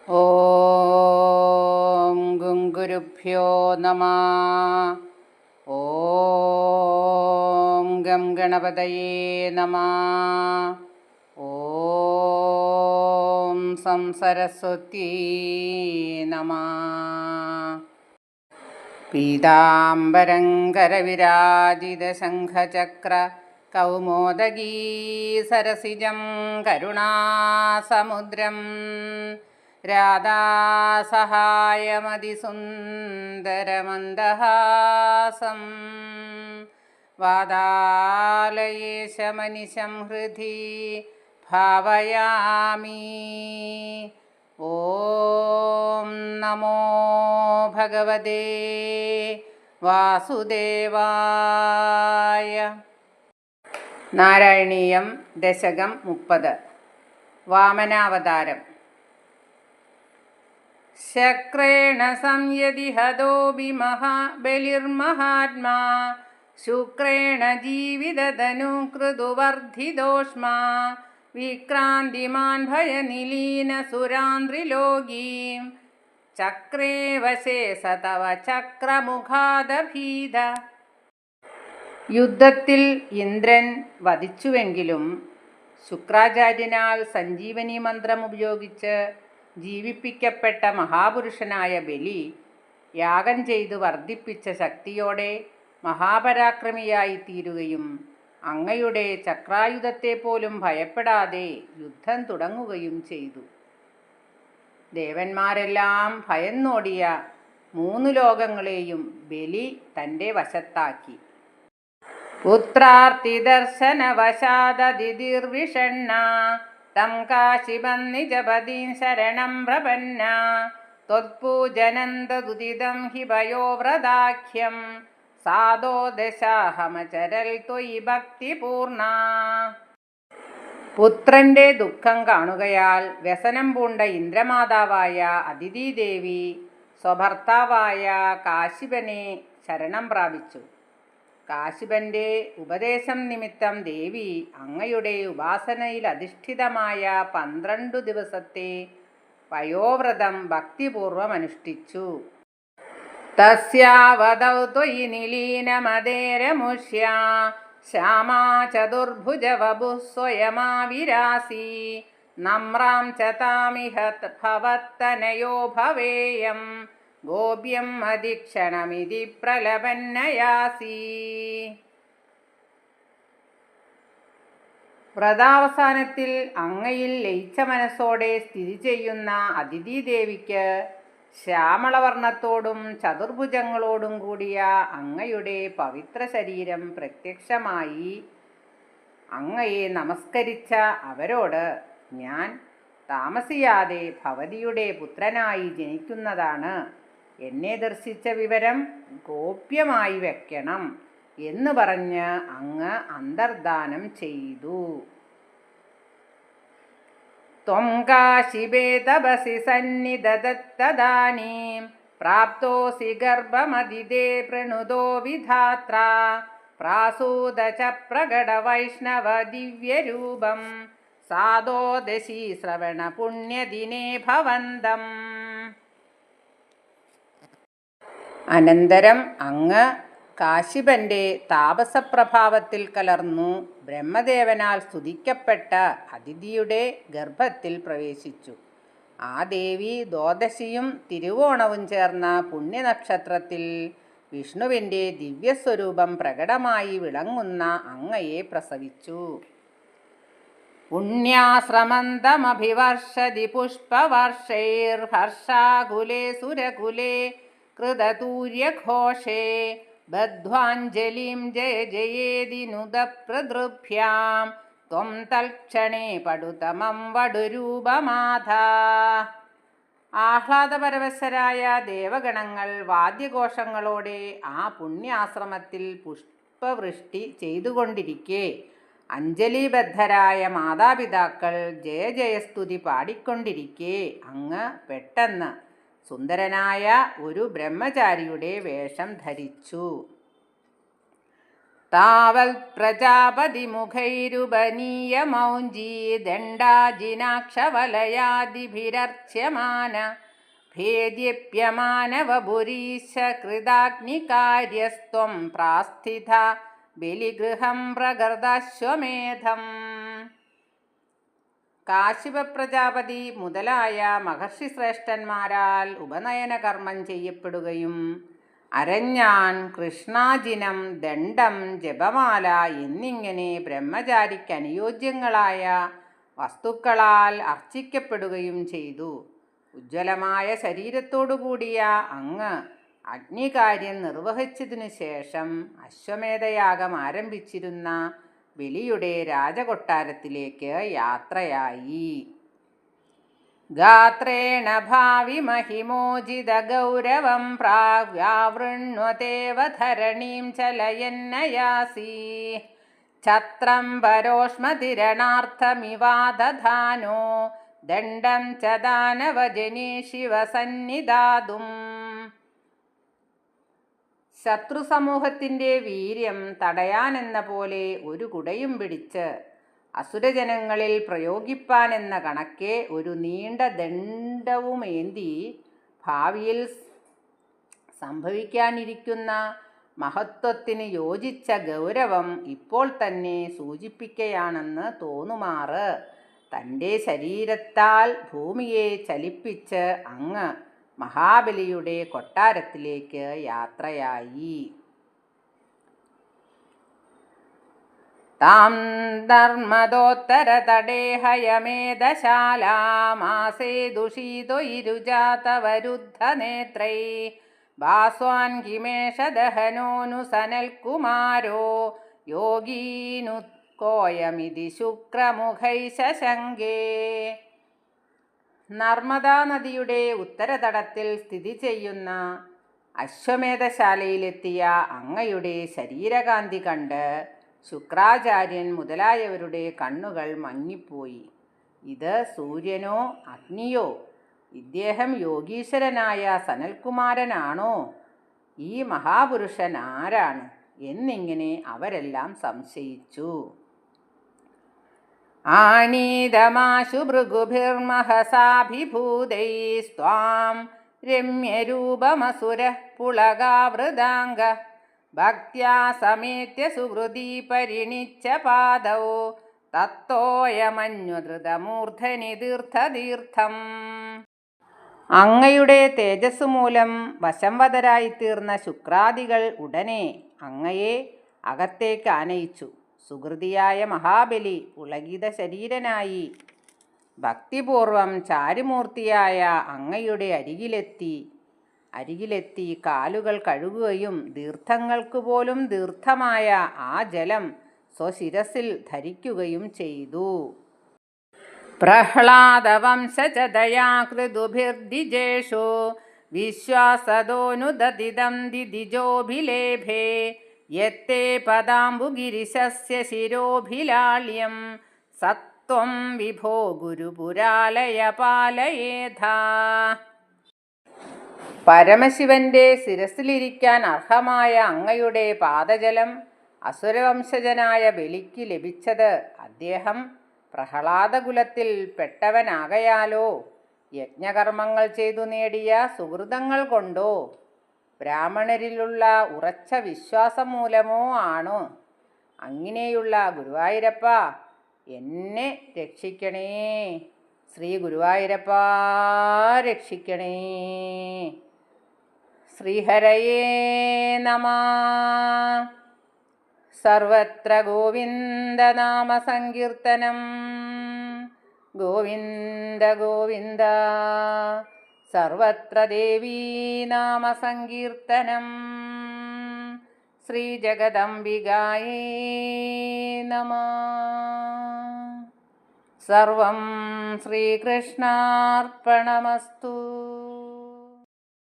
ഓം ഗുരുഭ്യോ നമഃ. ഓം ഗം ഗണപതയേ നമഃ. ഓം സംസരസ്വത്യേ നമഃ. പീതാംബരം കരവിരാജിതശംഖചക്ര കൗമോദഗീ സരസിജം കരുണാസമുദ്രം രാധാസഹായമതിസുന്ദരമന്ദഹാസം വാതാലയേശമനിശം ഹൃദി ഭാവയാമി. ഓം നമോ ഭഗവതേ വാസുദേവായ. നാരായണീയം ദശകം 30. വാമനാവതാരം. ശക്രേണ സംയതി ഹതോബി ബലിർമഹാത്മാ ശുക്രേണ ജീവിതധനുകൃതുവർദ്ധിതോഷ്മാ വിക്രാന്തിമാൻ ഭയനിലീന സുരാന്ത്രിലോകീം ചക്രേ വശേ സതവ ചക്രമുഖാദഭീത. യുദ്ധത്തിൽ ഇന്ദ്രൻ വധിച്ചുവെങ്കിലും ശുക്രാചാര്യനാൽ സഞ്ജീവനി മന്ത്രം ഉപയോഗിച്ച് ജീവിപ്പിക്കപ്പെട്ട മഹാപുരുഷനായ ബലി യാഗം ചെയ്ത് വർദ്ധിപ്പിച്ച ശക്തിയോടെ മഹാപരാക്രമിയായി തീരുകയും അങ്ങയുടെ ചക്രായുധത്തെ പോലും ഭയപ്പെടാതെ യുദ്ധം തുടങ്ങുകയും ചെയ്തു. ദേവന്മാരെല്ലാം ഭയന്നോടിയ 3 ലോകങ്ങളെയും ബലി തൻ്റെ വശത്താക്കി. പുത്രാർത്തിദർശനവശാദതിർവിഷണ്ണ തം കാശിപം നിജപദീം ശരണം പ്രപന്ന ത്വത്പൂജനന്തദുദിതം ഹി ഭയോവ്രതാഖ്യം സാദോ ദശാഹമചരൽ ത്വയി ഭക്തിപൂർണ. പുത്രന്റെ ദുഃഖം കാണുകയാൽ വ്യസനം പൂണ്ട ഇന്ദ്രമാതാവായ അദിതിദേവി സ്വഭർത്താവായ കാശിപനെ ശരണം പ്രാപിച്ചു. കാശിപന്റെ ഉപദേശം നിമിത്തം ദേവി അങ്ങയുടെ ഉപാസനയിൽ അധിഷ്ഠിതമായ 12 ദിവസത്തെ വയോവ്രതം ഭക്തിപൂർവം അനുഷ്ഠിച്ചു. തസ്യാവതൗ ത്വയി നിലീനമദേരമുഷ്യാ ശ്യാമാ ചതുർഭുജവപുഃ സ്വയമാവിരാസി നമ്രാം ച താമിഹ ഭവത്തനയോ ഭവേയം ഗോപ്യം അധിക്ഷണമിതി പ്രലപന്നയാസി. വ്രതാവസാനത്തിൽ അങ്ങയിൽ ലയിച്ച മനസ്സോടെ സ്ഥിതി ചെയ്യുന്ന അദിതിദേവിക്ക് ശ്യാമളവർണ്ണത്തോടും ചതുർഭുജങ്ങളോടും കൂടിയ അങ്ങയുടെ പവിത്ര ശരീരം പ്രത്യക്ഷമായി. അങ്ങയെ നമസ്കരിച്ച അവരോട് ഞാൻ താമസിയാതെ ഭവതിയുടെ പുത്രനായി ജനിക്കുന്നതാണ്, എന്നെ ദർശിച്ച വിവരം ഗോപ്യമായി വയ്ക്കണം എന്ന് പറഞ്ഞ് അങ്ങ് അന്തർധാനം ചെയ്തു. ത്വം കാശിപേ തപസി സന്നിധതത്തദാനീം പ്രാപ്തോസി ഗർഭമദിതേ പ്രണുതോ വിധാത്ര പ്രാസൂത ച പ്രകട വൈഷ്ണവ ദിവ്യരൂപം സാദോ ദശീ ശ്രവണ പുണ്യദിനേ ഭവന്തം. അനന്തരം അങ്ങ് കാശിപന്റെ താപസപ്രഭാവത്തിൽ കലർന്നു ബ്രഹ്മദേവനാൽ സ്തുതിക്കപ്പെട്ട അദിതിയുടെ ഗർഭത്തിൽ പ്രവേശിച്ചു. ആ ദേവി ദ്വാദശിയും തിരുവോണവും ചേർന്ന പുണ്യനക്ഷത്രത്തിൽ വിഷ്ണുവിൻ്റെ ദിവ്യസ്വരൂപം പ്രകടമായി വിളങ്ങുന്ന അങ്ങയെ പ്രസവിച്ചു. പുണ്യാശ്രമന്തമഭിവർഷതി പുഷ്പവർഷൈർഹർഷാകുലേ സുരകുലേ കൃതതൂര്യഘോഷേ ബദ്ധ്വാഞ്ജലിം ജയ ജയേതി നുദപ്രദൃഭ്യാം ത്വം തൽക്ഷണേ പടുതമം വടുരൂപമാധ. ആഹ്ലാദപരവശരായ ദേവഗണങ്ങൾ വാദ്യഘോഷങ്ങളോടെ ആ പുണ്യാശ്രമത്തിൽ പുഷ്പവൃഷ്ടി ചെയ്തുകൊണ്ടിരിക്കെ അഞ്ജലിബദ്ധരായ മാതാപിതാക്കൾ ജയ ജയസ്തുതി പാടിക്കൊണ്ടിരിക്കെ അങ്ങ് പെട്ടെന്ന് സുന്ദരനായ ഒരു ബ്രഹ്മചാരിയുടെ വേഷം ധരിച്ചു. താവൽ പ്രജാപതിമുഖൈരുപനീയമൗഞ്ചീ ദണ്ഡാജിനാക്ഷവലയാദിഭിരർച്യമാന ഭേദ്യപ്യമാനവപുരീശ കൃതാഗ്നികാര്യസ്ത്വം പ്രാസ്ഥിത ബലിഗൃഹം പ്രകൃതാശ്വമേധം. കാശ്യപ പ്രജാപതി മുതലായ മഹർഷി ശ്രേഷ്ഠന്മാരാൽ ഉപനയന കർമ്മം ചെയ്യപ്പെടുകയും അരഞ്ഞാൻ, കൃഷ്ണാജിനം, ദണ്ഡം, ജപമാല എന്നിങ്ങനെ ബ്രഹ്മചാരിക്ക് അനുയോജ്യങ്ങളായ വസ്തുക്കളാൽ അർച്ചിക്കപ്പെടുകയും ചെയ്തു. ഉജ്ജ്വലമായ ശരീരത്തോടുകൂടിയ അങ്ങ് അഗ്നികാര്യം നിർവഹിച്ചതിനു ശേഷം അശ്വമേധയാഗം ആരംഭിച്ചിരുന്ന ബലിയുടെ രാജകൊട്ടാരത്തിലേക്ക് യാത്രയായി. ഗാത്രേണ ഭാവി മഹിമോജിത ഗൗരവം പ്രാവ്യാവൃണ്വതേവ ധരണീം ചലയന്നയാസി ഛത്രം പരോഷ്മതിരണാർത്ഥമിവാദധാനോ ദണ്ഡം ച ദാനവജനേ ശിവസന്നിധാതും. ശത്രുസമൂഹത്തിൻ്റെ വീര്യം തടയാനെന്ന പോലെ ഒരു കുടയും പിടിച്ച് അസുരജനങ്ങളിൽ പ്രയോഗിപ്പാനെന്ന കണക്കെ ഒരു നീണ്ട ദണ്ഡവുമേന്തി ഭാവിയിൽ സംഭവിക്കാനിരിക്കുന്ന മഹത്വത്തിന് യോജിച്ച ഗൗരവം ഇപ്പോൾ തന്നെ സൂചിപ്പിക്കുകയാണെന്ന് തോന്നുമാറ് തൻ്റെ ശരീരത്താൽ ഭൂമിയെ ചലിപ്പിച്ച് അങ്ങ് മഹാബലിയുടെ കൊട്ടാരത്തിലേക്ക് യാത്രയായി. താം ധർമ്മദോത്തരതടേ ഹയമേധശാലാമാസേ ദുഷീതൊയിരുജാതവരുദ്ധനേത്രൈ ഭാസ്വാൻ കിമേഷദഹനോനു സനൽകുമാരോ യോഗീനുത്കോയമിതി ശുക്രമുഖൈശശങ്കേ. നർമ്മദാ നദിയുടെ ഉത്തരതടത്തിൽ സ്ഥിതി ചെയ്യുന്ന അശ്വമേധശാലയിലെത്തിയ അങ്ങയുടെ ശരീരകാന്തി കണ്ട് ശുക്രാചാര്യൻ മുതലായവരുടെ കണ്ണുകൾ മങ്ങിപ്പോയി. ഇത് സൂര്യനോ അഗ്നിയോ? ഇദ്ദേഹം യോഗീശ്വരനായ സനൽകുമാരനാണോ? ഈ മഹാപുരുഷൻ ആരാണ് എന്നിങ്ങനെ അവരെല്ലാം സംശയിച്ചു. ആനീതമാശു ഭൃഗുഭിർമഹസാഭിഭൂതൈസ്ത്വാം രമ്യരൂപമസുരഃ പുളകാവൃതാംഗ ഭക്ത്യാ സമേത്യ സുഹൃദീ പരിണിച്ച പാദൗ തത്തോയമന്വധൃതമൂർധനി തീർത്ഥതീർത്ഥം. അങ്ങയുടെ തേജസ് മൂലം വശംവദരായിത്തീർന്ന ശുക്രാദികൾ ഉടനെ അങ്ങയെ അകത്തേക്ക് ആനയിച്ചു. സുഹൃതിയായ മഹാബലി പുളകിത ശരീരനായി ഭക്തിപൂർവം ചാരുമൂർത്തിയായ അങ്ങയുടെ അരികിലെത്തി കാലുകൾ കഴുകുകയും തീർത്ഥങ്ങൾക്ക് പോലും തീർത്ഥമായ ആ ജലം സ്വശിരസിൽ ധരിക്കുകയും ചെയ്തു. പ്രഹ്ലാദവംശചതയാകൃതുഭിർദ്വിജേഷു വിശ്വാസതോനുദതിദം ദിദിജോഭിലേഭേ യത്തേ പദാംബുഗിരിശസ്യ ശിരോഭിലാള്യം സത്വം വിഭോ ഗുരുപുരാലയ പാലയേഥാ. പരമശിവന്റെ ശിരസിലിരിക്കാൻ അർഹമായ അങ്ങയുടെ പാദജലം അസുരവംശജനായ ബലിക്ക് ലഭിച്ചത് അദ്ദേഹം പ്രഹ്ലാദകുലത്തിൽ പെട്ടവനാകയാലോ യജ്ഞകർമ്മങ്ങൾ ചെയ്തു നേടിയ സുഹൃതങ്ങൾ കൊണ്ടോ ബ്രാഹ്മണരിലുള്ള ഉറച്ച വിശ്വാസം മൂലമോ ആണോ? അങ്ങനെയുള്ള ഗുരുവായൂരപ്പ എന്നെ രക്ഷിക്കണേ. ശ്രീ ഗുരുവായൂരപ്പ രക്ഷിക്കണേ. ശ്രീഹരയേ നമഃ. സർവത്ര ഗോവിന്ദനാമ സങ്കീർത്തനം. ഗോവിന്ദ ഗോവിന്ദ. സർവത്ര ദേവീനാമ സങ്കീർത്തനം. ശ്രീ ജഗദംബികായേ നമഃ. സർവം ശ്രീകൃഷ്ണാർപ്പണമസ്തു.